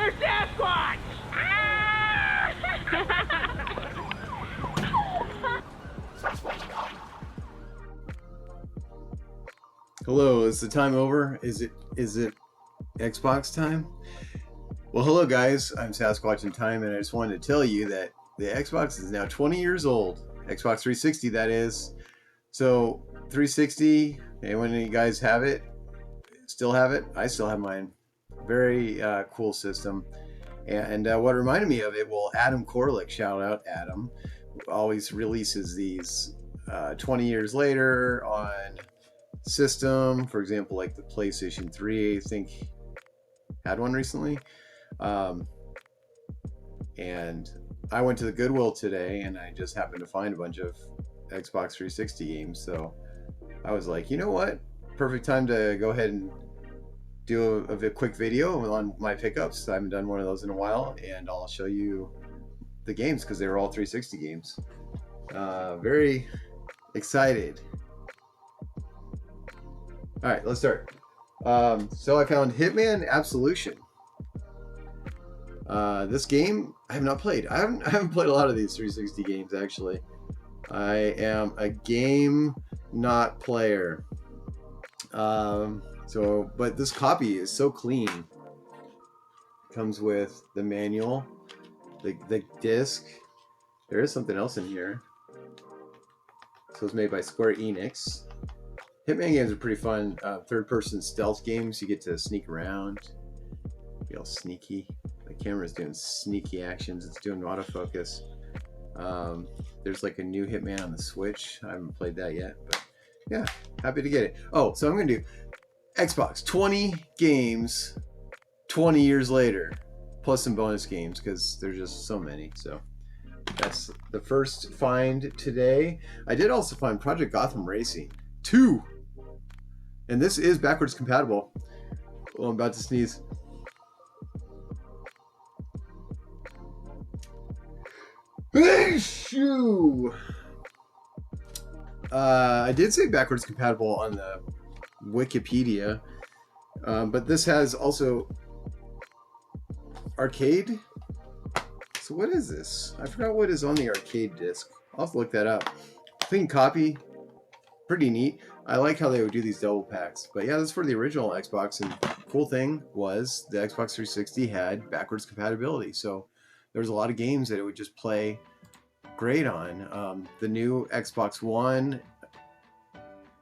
They're Sasquatch! Ah! Hello, is the time over? Is it Xbox time? Well, hello guys, I'm Sasquatch in Time, and I just wanted to tell you that the Xbox is now 20 years old. Xbox 360, that is. So 360, anyone of you guys have it? Still have it? I still have mine. Very cool system. And what reminded me of it, well, Adam Corlick, shout out Adam, always releases these 20 years later on system. For example, like the PlayStation 3, I think had one recently. And I went to the Goodwill today and I just happened to find a bunch of Xbox 360 games. So I was like, you know what? Perfect time to go ahead and do a quick video on my pickups. I haven't done one of those in a while, and I'll show you the games because they were all 360 games. Very excited. All right, let's start. So I found Hitman Absolution. This game I have not played. I haven't played a lot of these 360 games actually. I am a game not player. But this copy is so clean. Comes with the manual, the disc. There is something else in here. So it's made by Square Enix. Hitman games are pretty fun. Third-person stealth games. You get to sneak around. Be all sneaky. The camera's doing sneaky actions. It's doing autofocus. There's like a new Hitman on the Switch. I haven't played that yet, but yeah, happy to get it. Oh, so I'm gonna do Xbox 20 games 20 years later, plus some bonus games because there's just so many. So that's the first find today. I did also find Project Gotham Racing 2, and this is backwards compatible. Oh, I'm about to sneeze. Shoo! I did say backwards compatible on the Wikipedia, but this has also arcade. So what is this? I forgot what is on the arcade disc. I'll have to look that up. Clean copy, pretty neat. I like how they would do these double packs. But yeah, this is for the original Xbox, and cool thing was the Xbox 360 had backwards compatibility, so there's a lot of games that it would just play great on. The new Xbox One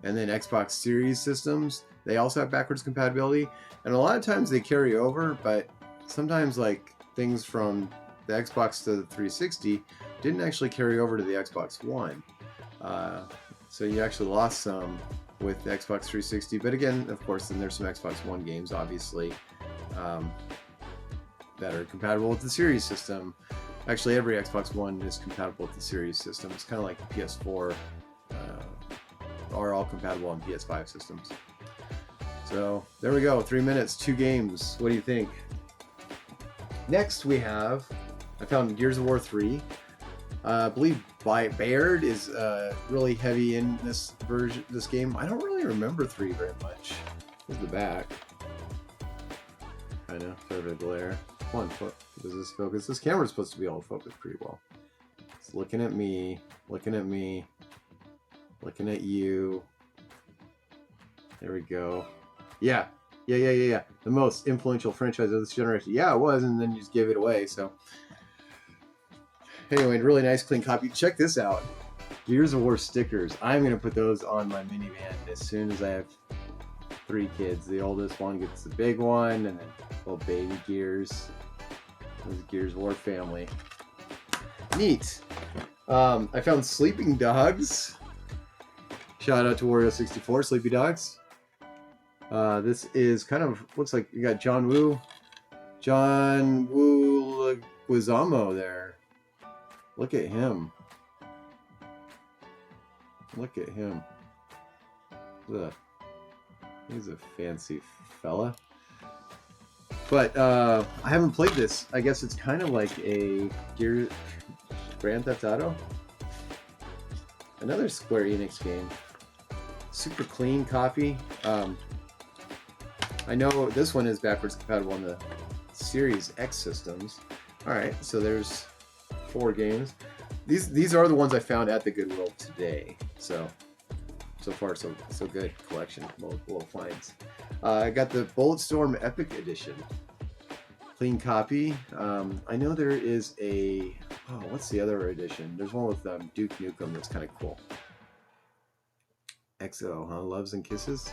and then Xbox Series systems, they also have backwards compatibility, and a lot of times they carry over, but sometimes like things from the Xbox to the 360 didn't actually carry over to the Xbox One. So you actually lost some with the Xbox 360, but again, of course, then there's some Xbox One games, obviously, that are compatible with the Series system. Actually, every Xbox One is compatible with the Series system. It's kind of like the PS4 are all compatible on PS5 systems. So there we go, 3 minutes, 2 games. What do you think? Next we have, I found Gears of War 3. I believe Baird is really heavy in this version, this game. I don't really remember 3 very much. Here's the back. Kind of, sort of a glare. Come on, does this focus? This camera's supposed to be all focused pretty well. It's looking at me, looking at me, looking at you. There we go. Yeah. The most influential franchise of this generation. Yeah, it was, and then you just give it away, so. Anyway, really nice clean copy. Check this out. Gears of War stickers. I'm going to put those on my minivan as soon as I have 3 kids. The oldest one gets the big one, and then little baby Gears. This Gears of War family. Neat. I found Sleeping Dogs. Shout out to Wario64, Sleepy Dogs. This is kind of, looks like you got John Woo Leguizamo there. Look at him. Look at him. Ugh. He's a fancy fella. But I haven't played this. I guess it's kind of like a Grand Theft Auto. Another Square Enix game. Super clean copy. I know this one is backwards compatible on the Series X systems. All right, so there's 4 games. These are the ones I found at the Goodwill today. So far so good collection, little finds. I got the Bulletstorm Epic Edition. Clean copy. I know there is a, what's the other edition? There's one with Duke Nukem that's kind of cool. XO, huh? Loves and Kisses.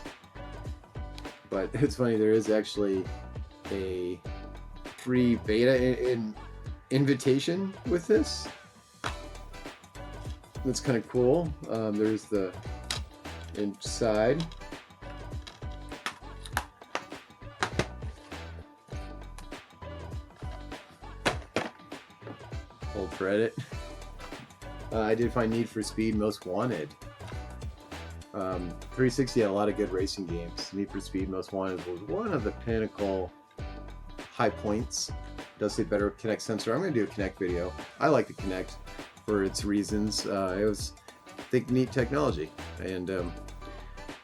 But it's funny, there is actually a free beta invitation with this. That's kind of cool. There's the inside. Old Reddit. I did find Need for Speed Most Wanted. 360 had a lot of good racing games. Need for Speed Most Wanted was one of the pinnacle high points. Does say better Kinect sensor. I'm going to do a Kinect video. I like the Kinect for its reasons. It was, I think, neat technology, and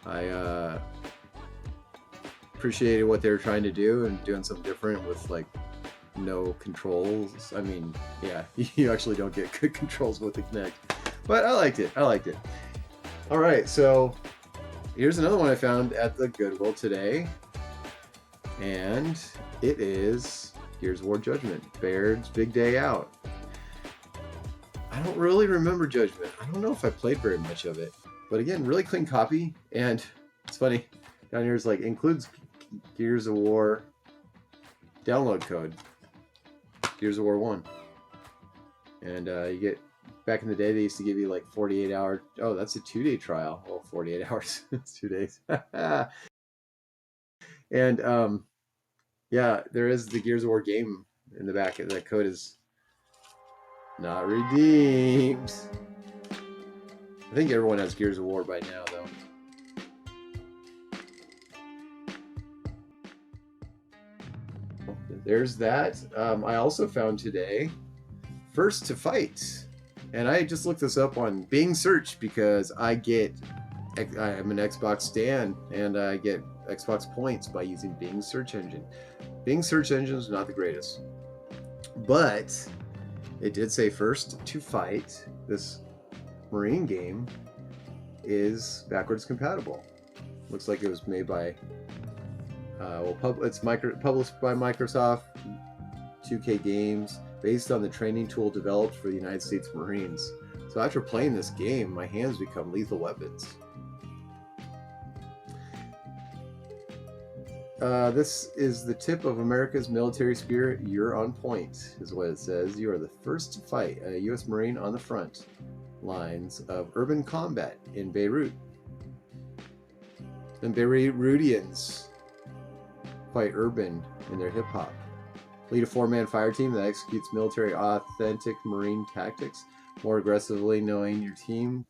I appreciated what they were trying to do and doing something different with like no controls. I mean, yeah, you actually don't get good controls with the Kinect, but I liked it. All right, so here's another one I found at the Goodwill today, and it is Gears of War Judgment, Baird's Big Day Out. I don't really remember Judgment. I don't know if I played very much of it, but again, really clean copy. And it's funny, down here is like includes Gears of War download code, Gears of War 1, and you get, back in the day they used to give you like 48 hour, oh, that's a 2-day trial. Oh, 48 hours. It's 2 days. And yeah, there is the Gears of War game in the back. That code is not redeemed. I think everyone has Gears of War by now, though. There's that. I also found today First to Fight. And I just looked this up on Bing search because I'm an Xbox stan, and I get Xbox points by using Bing search engine. Bing search engine is not the greatest, but it did say First to Fight. This Marine game is backwards compatible. Looks like it was made by, it's published by Microsoft, 2K Games, based on the training tool developed for the United States Marines. So after playing this game, my hands become lethal weapons. This is the tip of America's military spirit. You're on point, is what it says. You are the first to fight a U.S. Marine on the front lines of urban combat in Beirut. And Beiruteans fight urban in their hip-hop. Lead a 4-man fire team that executes military authentic Marine tactics more aggressively, knowing your team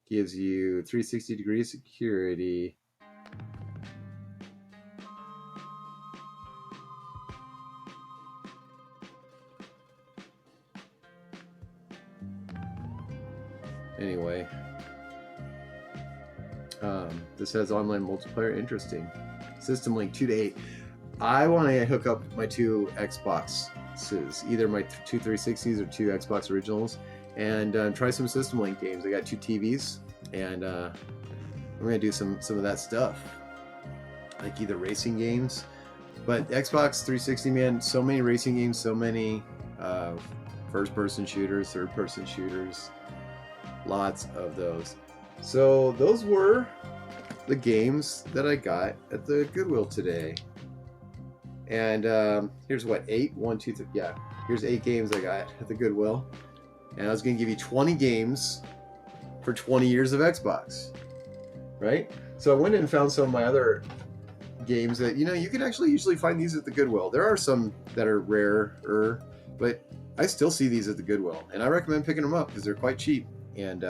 gives you 360-degree security. Anyway, this has online multiplayer. Interesting. System link 2 to 8. I want to hook up my 2 Xboxes, either my 2 360s or 2 Xbox originals, and try some System Link games. I got 2 TVs, and I'm going to do some of that stuff, like either racing games. But Xbox 360, man, so many racing games, so many first-person shooters, third-person shooters, lots of those. So those were the games that I got at the Goodwill today. And here's what, 8? 1, 2, 3, yeah. Here's 8 games I got at the Goodwill. And I was going to give you 20 games for 20 years of Xbox, right? So I went and found some of my other games that, you can actually usually find these at the Goodwill. There are some that are rarer, but I still see these at the Goodwill. And I recommend picking them up because they're quite cheap and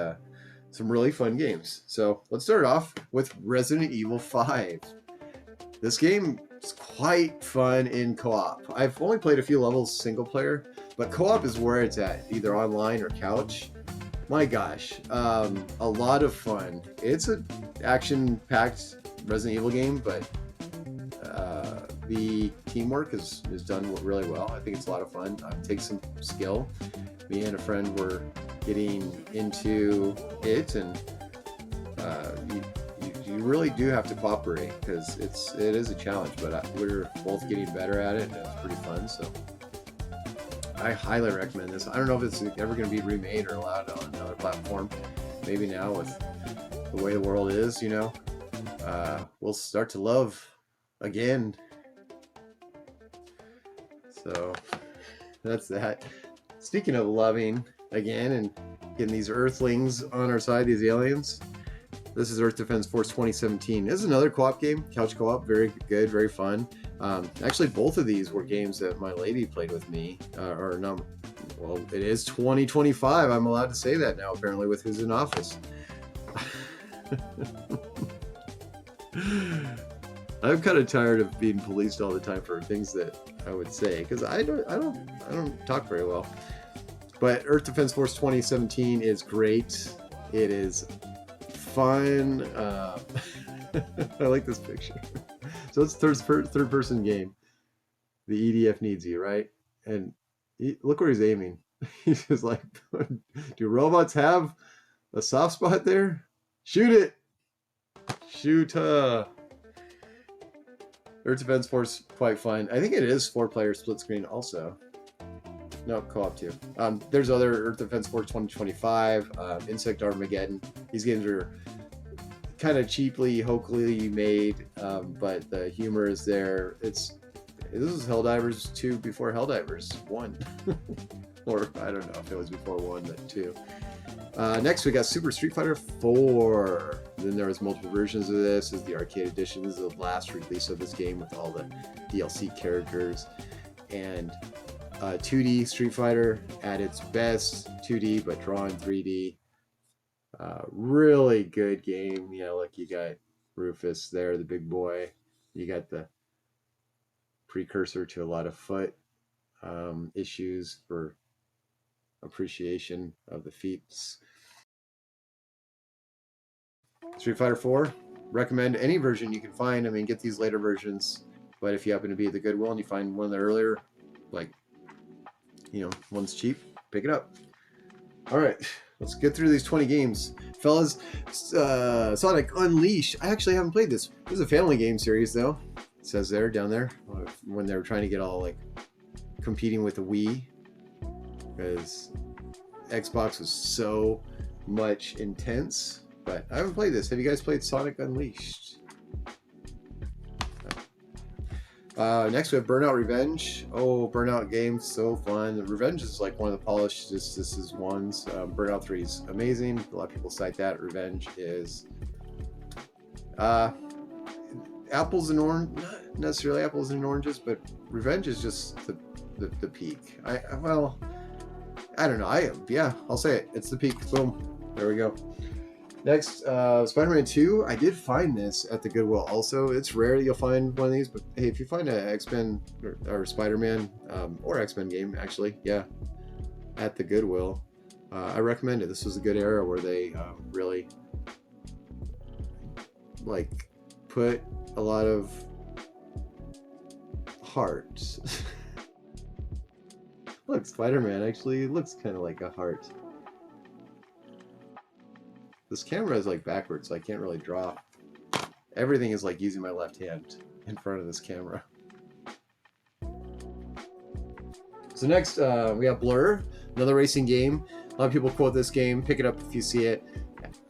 some really fun games. So let's start off with Resident Evil 5. This game is quite fun in co-op. I've only played a few levels single player, but co-op is where it's at, either online or couch. My gosh, a lot of fun. It's an action-packed Resident Evil game, but the teamwork is done really well. I think it's a lot of fun. It takes some skill. Me and a friend were getting into it, and you really do have to cooperate because it is a challenge. But we're both getting better at it, and it's pretty fun. So I highly recommend this. I don't know if it's ever going to be remade or allowed on another platform. Maybe now with the way the world is, you know, we'll start to love again. So that's that. Speaking of loving again and getting these Earthlings on our side, these aliens, this is Earth Defense Force 2017. This is another co-op game, couch co-op, very good, very fun. Actually, both of these were games that my lady played with me, or no, well, it is 2025. I'm allowed to say that now, apparently, with Who's in Office. I'm kind of tired of being policed all the time for things that I would say, because I don't talk very well. But Earth Defense Force 2017 is great. It is fun. I like this picture. So it's third person game. The EDF needs you, right? And look where he's aiming. He's just like, do robots have a soft spot there? Shoot it! Shoot! Earth Defense Force, quite fun. I think it is 4-player split screen also. No, co-op too. There's other Earth Defense Force 2025, Insect Armageddon. These games are kind of cheaply, hokily made, but the humor is there. This is Helldivers 2 before Helldivers 1. Or I don't know if it was before 1, but 2. Next we got Super Street Fighter 4. Then there was multiple versions of this. This is the arcade edition. This is the last release of this game with all the DLC characters. And 2D Street Fighter at its best, 2D but drawn 3D. Really good game. Yeah, look, you got Rufus there, the big boy. You got the precursor to a lot of foot issues for appreciation of the feats. Street Fighter 4, recommend any version you can find. I mean, get these later versions, but if you happen to be at the Goodwill and you find one of the earlier, like, you know, one's cheap, pick it up. All right, let's get through these 20 games. Fellas, Sonic Unleashed. I actually haven't played this. This is a family game series, though. It says there, down there, when they were trying to get all, like, competing with the Wii. Because Xbox was so much intense. But I haven't played this. Have you guys played Sonic Unleashed? Next we have Burnout Revenge. Oh, Burnout games, so fun. The Revenge is like one of the polished ones. Burnout 3 is amazing. A lot of people cite that. Revenge is apples and oranges, not necessarily apples and oranges, but Revenge is just the peak. Well, I don't know. Yeah, I'll say it. It's the peak. Boom. There we go. Next, Spider-Man 2. I did find this at the Goodwill also. It's rare that you'll find one of these, but hey, if you find an X-Men or Spider-Man or X-Men game, actually, yeah, at the Goodwill, I recommend it. This was a good era where they really like put a lot of heart. Look, Spider-Man actually looks kind of like a heart. This camera is like backwards, so I can't really draw. Everything is like using my left hand in front of this camera. So next, we have Blur, another racing game. A lot of people quote this game. Pick it up if you see it.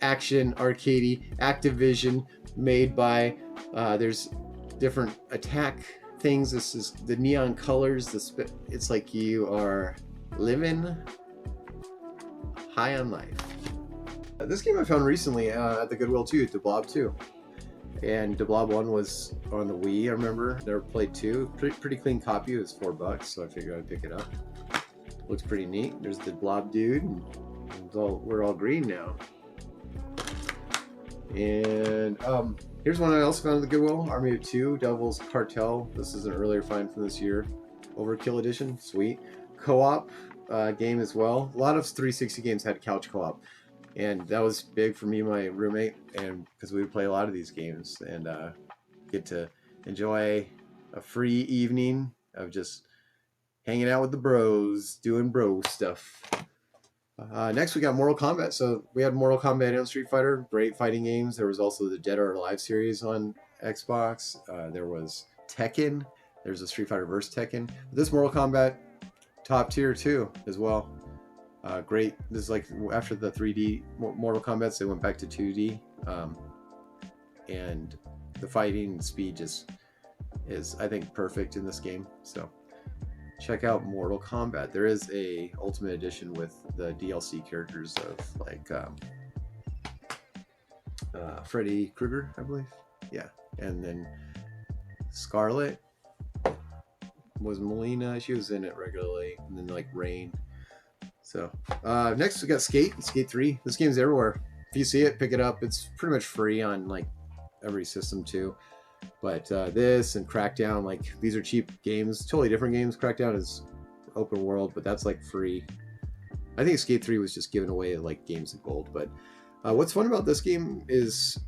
Action, arcadey, Activision, made by, there's different attack things. This is the neon colors. It's like you are living high on life. This game I found recently at the Goodwill too, DeBlob 2. And DeBlob 1 was on the Wii, I remember. Never played 2. Pretty clean copy. It was $4, so I figured I'd pick it up. Looks pretty neat. There's the Blob dude. And we're all green now. And here's one I also found at the Goodwill. Army of 2, Devil's Cartel. This is an earlier find from this year. Overkill Edition. Sweet. Co-op game as well. A lot of 360 games had couch co-op. And that was big for me and my roommate, and because we would play a lot of these games and get to enjoy a free evening of just hanging out with the bros, doing bro stuff. Next, we got Mortal Kombat. So we had Mortal Kombat and Street Fighter, great fighting games. There was also the Dead or Alive series on Xbox. There was Tekken. There's a Street Fighter vs. Tekken. This Mortal Kombat, top tier too, as well. Great. This is like after the 3D Mortal Kombat, they went back to 2D. And the fighting speed just is, I think, perfect in this game. So check out Mortal Kombat. There is a Ultimate Edition with the DLC characters of like Freddy Krueger, I believe. Yeah, and then Scarlet was Melina. She was in it regularly, and then like Rain. So next we got Skate 3. This game's everywhere. If you see it, pick it up. It's pretty much free on like every system too. But this and Crackdown, like these are cheap games, totally different games. Crackdown is open world, but that's like free. I think Skate 3 was just giving away like games of gold. But what's fun about this game is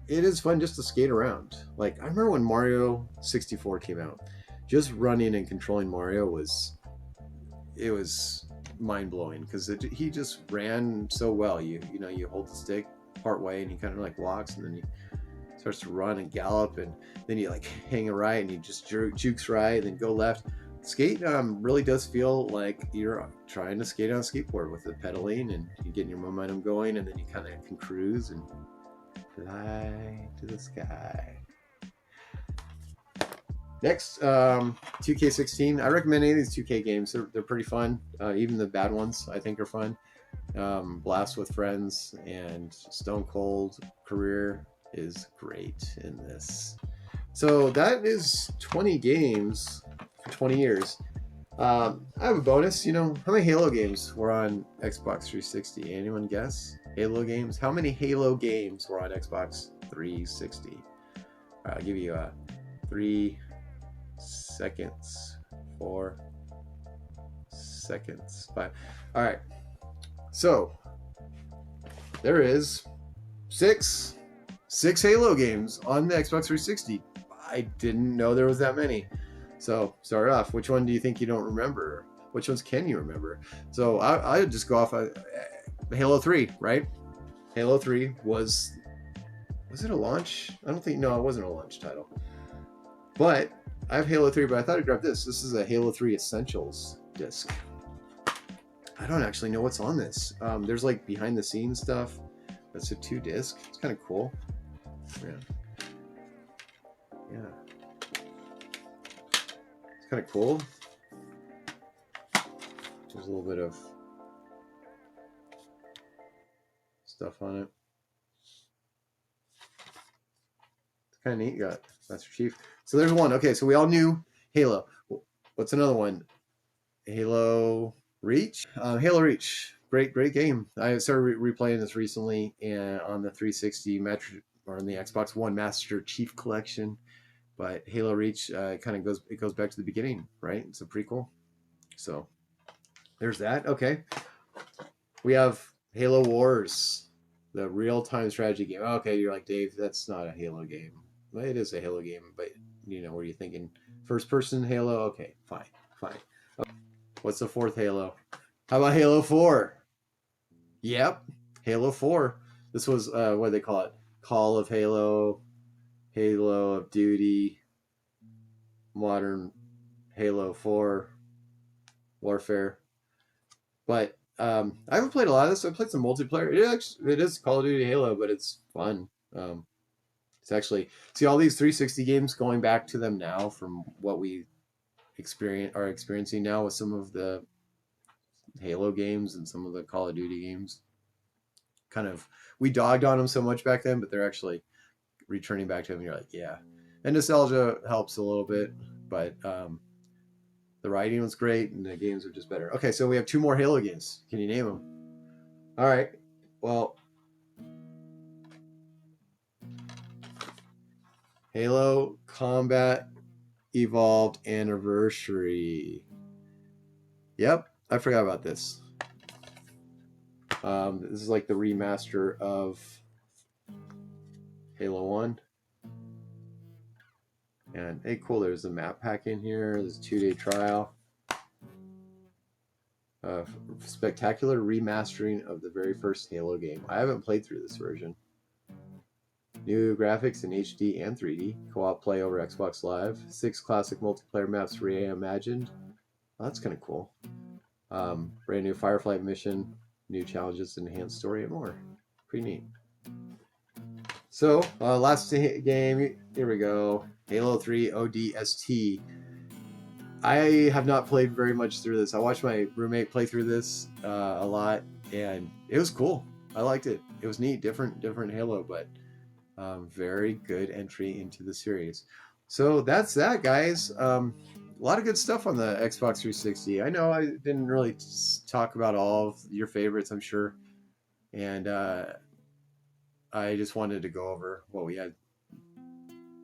it is fun just to skate around. Like I remember when Mario 64 came out, just running and controlling Mario was mind blowing because he just ran so well. You know you hold the stick part way and he kind of like walks and then he starts to run and gallop, and then you like hang a right and you just jukes right and then go left. Skate really does feel like you're trying to skate on a skateboard with the pedaling and you're getting your momentum going, and then you kind of can cruise and fly to the sky. Next, 2K16. I recommend any of these 2K games. They're pretty fun. Even the bad ones I think are fun. Blast with Friends and Stone Cold Career is great in this. So that is 20 games for 20 years. I have a bonus. You know, how many Halo games were on Xbox 360? Anyone guess? Halo games? How many Halo games were on Xbox 360? I'll give you 3 seconds, 4 seconds, 5. All right. So there is six Halo games on the Xbox 360. I didn't know there was that many. So start off. Which one do you think you don't remember? Which ones can you remember? So I would just go off Halo 3, right? Halo 3 was it a launch? I don't think, no, it wasn't a launch title. But I have Halo 3, but I thought I'd grab this. This is a Halo 3 Essentials disc. I don't actually know what's on this. There's like behind the scenes stuff. That's a 2 disc. It's kind of cool. Yeah. It's kind of cool. There's a little bit of stuff on it. It's kind of neat. You got Master Chief. So there's one. Okay, so we all knew Halo. What's another one? Halo Reach. Halo Reach. Great game. I started replaying this recently and on the 360 or on the Xbox One Master Chief Collection. But Halo Reach kind of goes back to the beginning, right? It's a prequel. So there's that. Okay. We have Halo Wars, the real-time strategy game. Okay, you're like, Dave, that's not a Halo game. Well, it is a Halo game, but you know, were you thinking first-person Halo? Okay, fine. Okay. What's the 4th Halo? How about Halo 4? Yep, Halo 4. This was, what do they call it? Call of Halo, Halo of Duty, modern Halo 4, Warfare. But I haven't played a lot of this. I played some multiplayer. It is Call of Duty Halo, but it's fun. It's actually, see all these 360 games, going back to them now from what we are experiencing now with some of the Halo games and some of the Call of Duty games. Kind of, we dogged on them so much back then, but they're actually returning back to them. And you're like, yeah. And nostalgia helps a little bit, but the writing was great and the games are just better. Okay, so we have 2 more Halo games. Can you name them? All right. Well, Halo Combat Evolved Anniversary. Yep, I forgot about this. This is like the remaster of Halo 1. And hey, cool, there's a map pack in here. There's a 2-day trial. Spectacular remastering of the very first Halo game. I haven't played through this version. New graphics in HD and 3D. Co-op play over Xbox Live. 6 classic multiplayer maps reimagined. Oh, that's kind of cool. Brand new Firefly mission. New challenges, enhanced story, and more. Pretty neat. So, last game. Here we go. Halo 3 ODST. I have not played very much through this. I watched my roommate play through this a lot, and it was cool. I liked it. It was neat, different Halo, but very good entry into the series. So that's that, guys. A lot of good stuff on the Xbox 360. I know I didn't really talk about all of your favorites, I'm sure, and I just wanted to go over what we had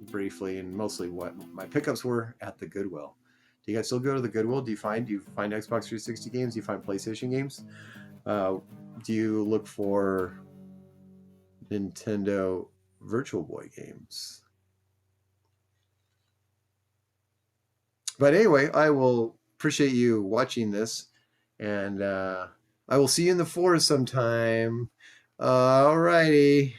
briefly and mostly what my pickups were at the Goodwill. Do you guys still go to the Goodwill? Do you find Xbox 360 games? Do you find PlayStation games? Do you look for Nintendo Virtual Boy games? But anyway, I will appreciate you watching this, and I will see you in the forest sometime. Alrighty.